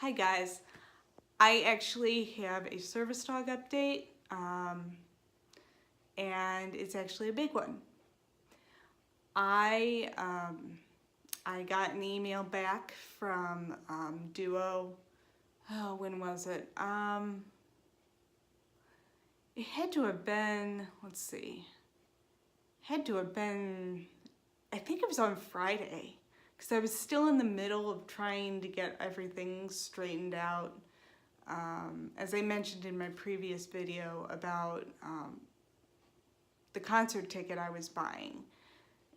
Hi guys, I actually have a service dog update, and it's actually a big one. I got an email back from Duo. Oh, when was it? It had to have been, let's see, had to have been, I think it was on Friday, because I was still in the middle of trying to get everything straightened out. As I mentioned in my previous video about the concert ticket I was buying.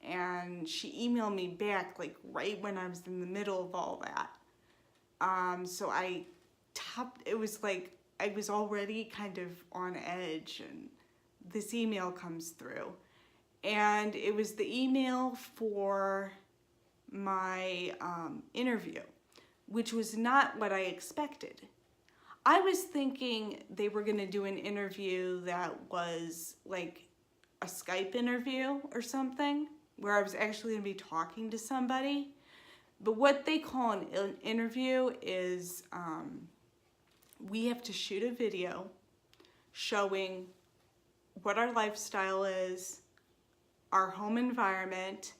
And she emailed me back like right when I was in the middle of all that. So it was like I was already kind of on edge, and this email comes through. And it was the email for my interview, which was not what I expected. I was thinking they were going to do an interview that was like a Skype interview or something, where I was actually going to be talking to somebody. But what they call an interview is we have to shoot a video showing what our lifestyle is, our home environment,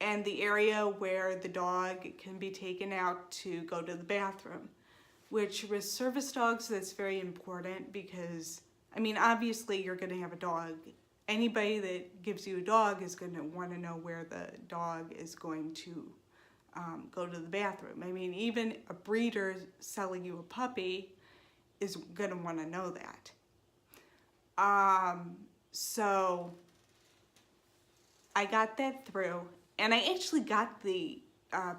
and the area where the dog can be taken out to go to the bathroom. Which with service dogs, that's very important because, I mean, obviously you're going to have a dog. Anybody that gives you a dog is going to want to know where the dog is going to go to the bathroom. I mean, even a breeder selling you a puppy is going to want to know that. So I got that through, and I actually got the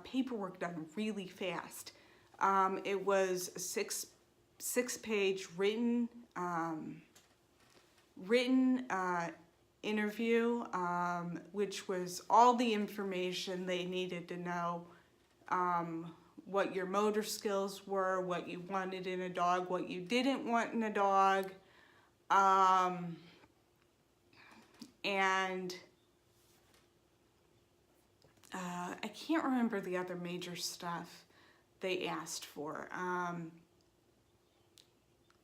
paperwork done really fast. It was a six-page written interview, which was all the information they needed to know, what your motor skills were, what you wanted in a dog, what you didn't want in a dog, and I can't remember the other major stuff they asked for.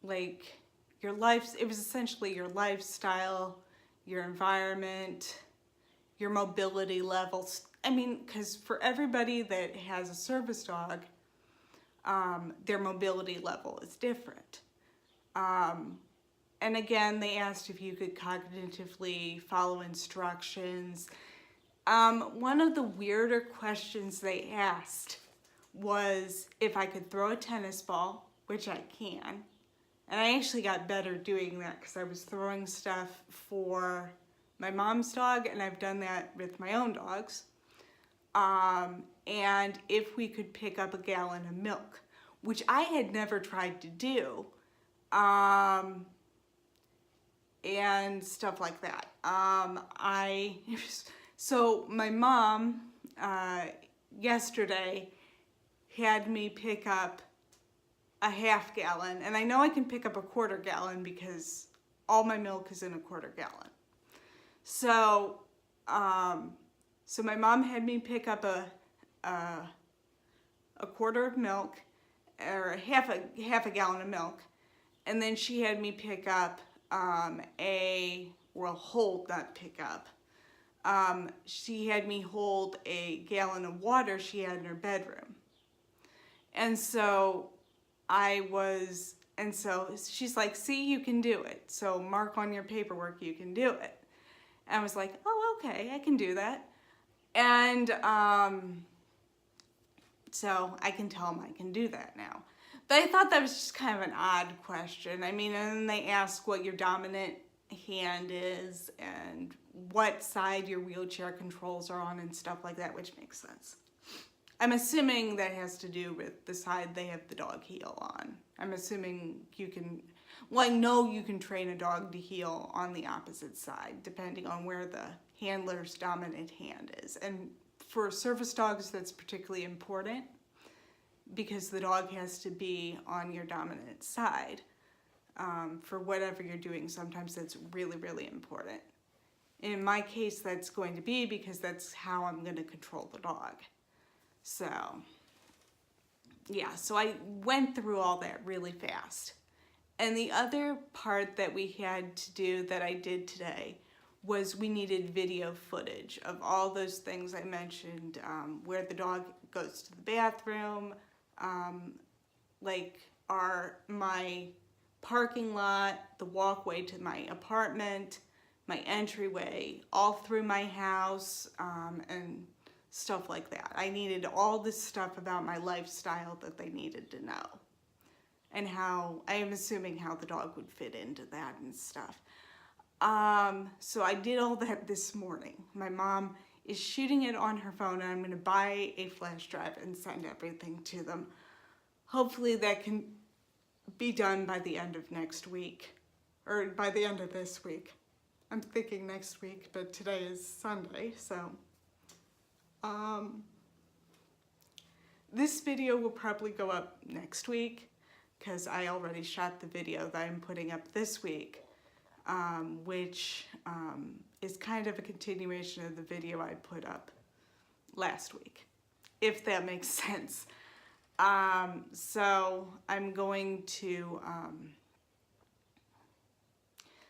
Like your life, it was essentially your lifestyle, your environment, your mobility levels. I mean, because for everybody that has a service dog, their mobility level is different. And again, they asked if you could cognitively follow instructions. One of the weirder questions they asked was if I could throw a tennis ball, which I can. And I actually got better doing that because I was throwing stuff for my mom's dog, and I've done that with my own dogs. And if we could pick up a gallon of milk, which I had never tried to do, and stuff like that. So my mom yesterday had me pick up a half gallon, and I know I can pick up a quarter gallon because all my milk is in a quarter gallon. So, so my mom had me pick up a quarter of milk, or half a gallon of milk, and then she had me pick up she had me hold a gallon of water she had in her bedroom. And so she's like, see, you can do it. So mark on your paperwork, you can do it. And I was like, oh, okay, I can do that. And so I can tell them I can do that now. But I thought that was just kind of an odd question. I mean, and then they ask what your dominant hand is and what side your wheelchair controls are on and stuff like that, which makes sense. I'm assuming that has to do with the side they have the dog heel on. I'm assuming you can, well, I know you can train a dog to heel on the opposite side, depending on where the handler's dominant hand is. And for service dogs, that's particularly important because the dog has to be on your dominant side for whatever you're doing. Sometimes that's really, really important. In my case, that's going to be because that's how I'm going to control the dog. So, yeah, so I went through all that really fast. And the other part that we had to do that I did today was we needed video footage of all those things I mentioned, where the dog goes to the bathroom, like my parking lot, the walkway to my apartment, my entryway, all through my house, and stuff like that. I needed all this stuff about my lifestyle that they needed to know. And how, I am assuming how the dog would fit into that and stuff. So I did all that this morning. My mom is shooting it on her phone, and I'm gonna buy a flash drive and send everything to them. Hopefully that can be done by the end of next week, or by the end of this week. I'm thinking next week, but today is Sunday, so. This video will probably go up next week, because I already shot the video that I'm putting up this week, which is kind of a continuation of the video I put up last week, if that makes sense. So I'm going to,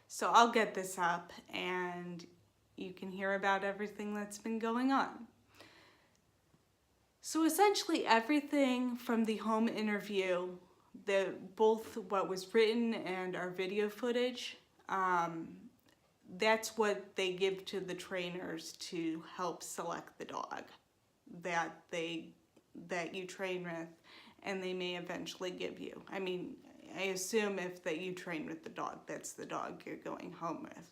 so I'll get this up and you can hear about everything that's been going on. So essentially everything from the home interview, both what was written and our video footage, that's what they give to the trainers to help select the dog that you train with, and they may eventually give you. I mean, I assume if that you train with the dog, that's the dog you're going home with.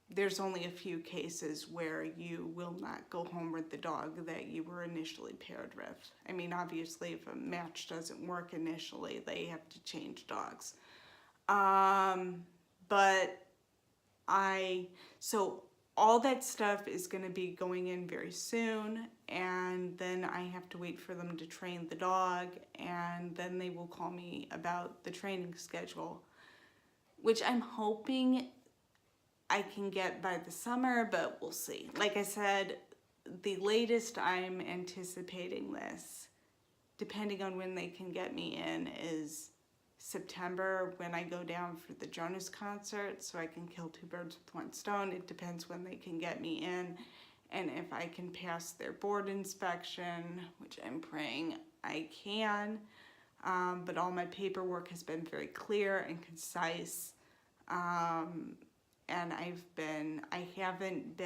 There's only a few cases where you will not go home with the dog that you were initially paired with. I mean, obviously, if a match doesn't work initially, they have to change dogs. So all that stuff is going to be going in very soon, and then I have to wait for them to train the dog, and then they will call me about the training schedule, which I'm hoping I can get by the summer, but we'll see. Like I said, the latest I'm anticipating this, depending on when they can get me in, is September, when I go down for the Jonas concert, so I can kill two birds with one stone. It depends when they can get me in, and if I can pass their board inspection, which I'm praying I can. But all my paperwork has been very clear and concise. And I haven't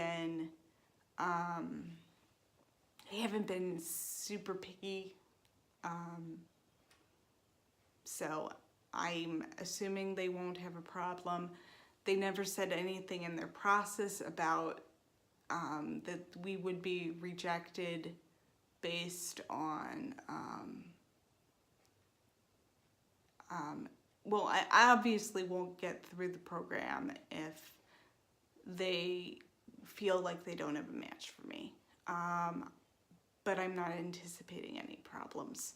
been super picky. So I'm assuming they won't have a problem. They never said anything in their process about that we would be rejected based on, well, I obviously won't get through the program if they feel like they don't have a match for me. But I'm not anticipating any problems.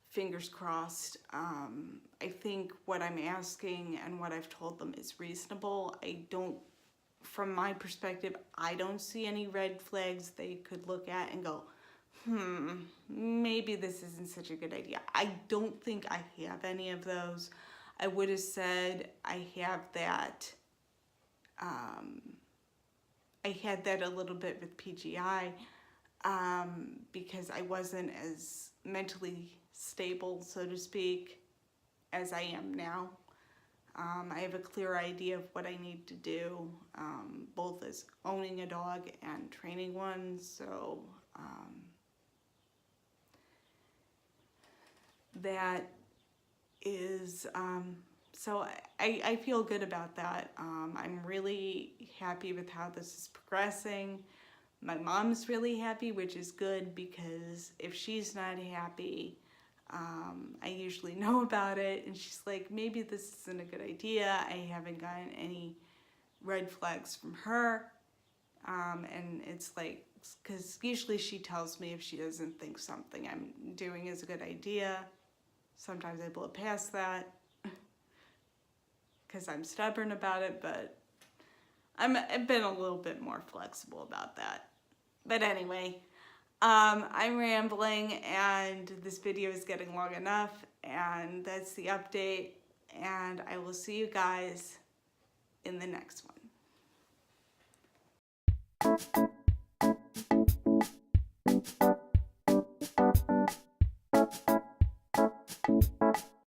Fingers crossed. I think what I'm asking and what I've told them is reasonable. From my perspective, I don't see any red flags they could look at and go, maybe this isn't such a good idea. I don't think I have any of those. I would have said I have that. I had that a little bit with PGI because I wasn't as mentally stable, so to speak, as I am now. I have a clear idea of what I need to do, both as owning a dog and training one, so that is, so I feel good about that. I'm really happy with how this is progressing. My mom's really happy, which is good, because if she's not happy, I usually know about it, and she's like, maybe this isn't a good idea. I haven't gotten any red flags from her, and it's like, because usually she tells me if she doesn't think something I'm doing is a good idea. Sometimes I blow past that because I'm stubborn about it, but I've been a little bit more flexible about that. But anyway, I'm rambling and this video is getting long enough, and that's the update, and I will see you guys in the next one.